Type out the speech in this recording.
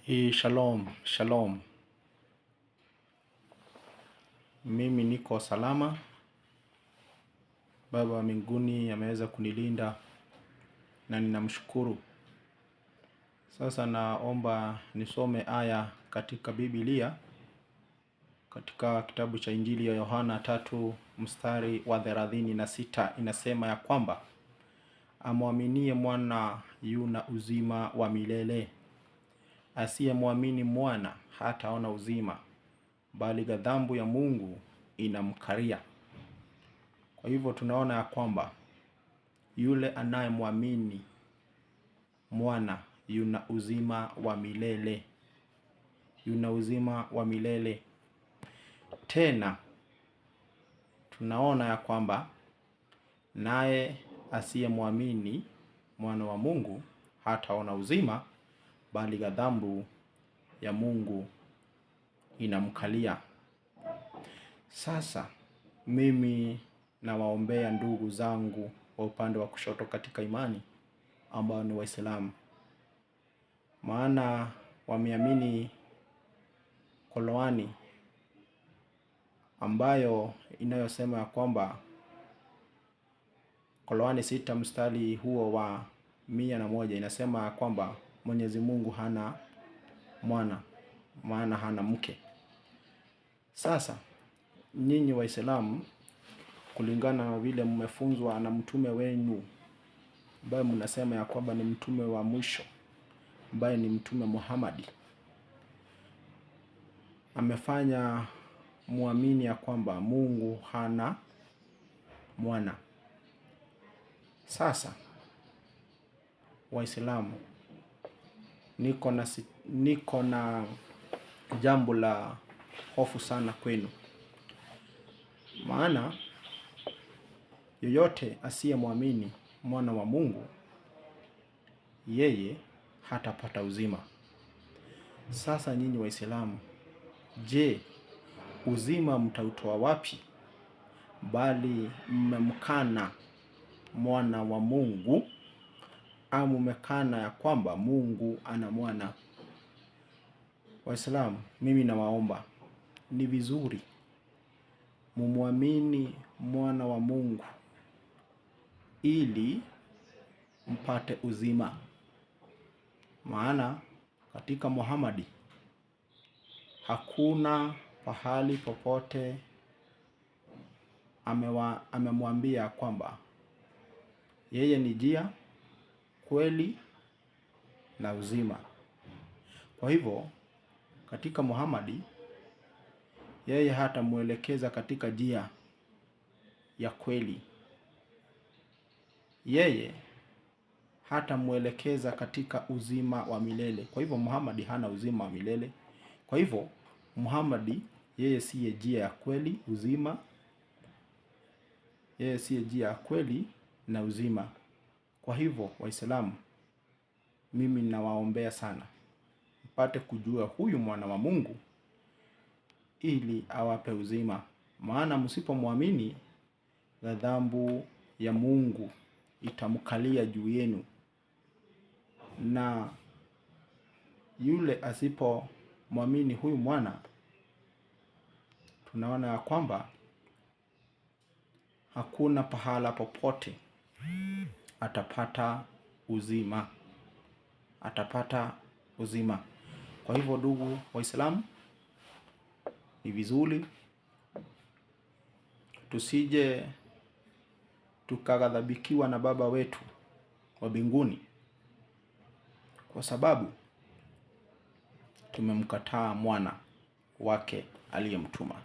Shalom, shalom. Mimi niko salama. Baba wa mbinguni ameweza kunilinda na ninamshukuru. Sasa naomba nisome aya katika Biblia, katika kitabu cha Injili ya Yohana 3 mstari wa 36. Inasema ya kwamba amwaminie mwana yuna uzima wa milele, asiyemwamini mwana hataona uzima, bali ghadhabu ya Mungu inamkalia. Kwa hivyo tunaona ya kwamba yule anayemwamini mwana yuna uzima wa milele. Yuna uzima wa milele. Tena tunaona ya kwamba naye asiyemwamini mwana wa Mungu hataona uzima, bali ghadhabu ya Mungu inamkalia. Sasa mimi nawaombea ndugu zangu wa upande wa kushoto katika imani ambao ni Waislamu, maana wameamini Qur'ani ambayo inayosema ya kwamba Qur'ani 6 mstari huo wa 101 inasema ya kwamba Mwenyezi Mungu hana mwana, maana hana mke. Sasa nyinyi Waislamu, kulingana na vile mmefunzwa na mtume wenu ambaye mnasema ya kwamba ni mtume wa mwisho, ambaye ni Mtume Muhammad, amefanya muamini ya kwamba Mungu hana mwana. Sasa Waislamu, niko na jambo la hofu sana kwenu, maana yoyote asiyemwamini mwana wa Mungu, yeye hatapata uzima. Sasa nyinyi Waislamu, je, uzima mtautoa wapi? Bali mmemkana mwana wa Mungu, au mmekana ya kwamba Mungu ana mwana? Waislamu, mimi nawaomba, ni vizuri mumwamini mwana wa Mungu ili mpate uzima. Maana katika Muhammad hakuna pahali popote amemwambia kwamba yeye ni njia, kweli na uzima. Kwa hivyo katika Muhammad, yeye hata muelekeza katika njia ya kweli, yeye hata muelekeza katika uzima wa milele. Kwa hivyo Muhammad hana uzima wa milele. Kwa hivyo Muhammad yeye siye njia ya kweli, uzima. Yeye siye njia ya kweli na uzima. Kwa hivyo Waislamu, mimi ninawaombea sana mpate kujua huyu mwana wa Mungu ili awape uzima. Maana msipomwamini, ghadhabu ya Mungu itamkalia juu yenu, na yule asipomwamini huyu mwana, tunaona ya kwamba hakuna pahala popote atapata uzima. Atapata uzima. Kwa hivyo ndugu Waislamu, ni vizuri tusije tukaghadhabikiwa na Baba wetu wa mbinguni kwa sababu tumemkataa mwana wake aliyemtuma.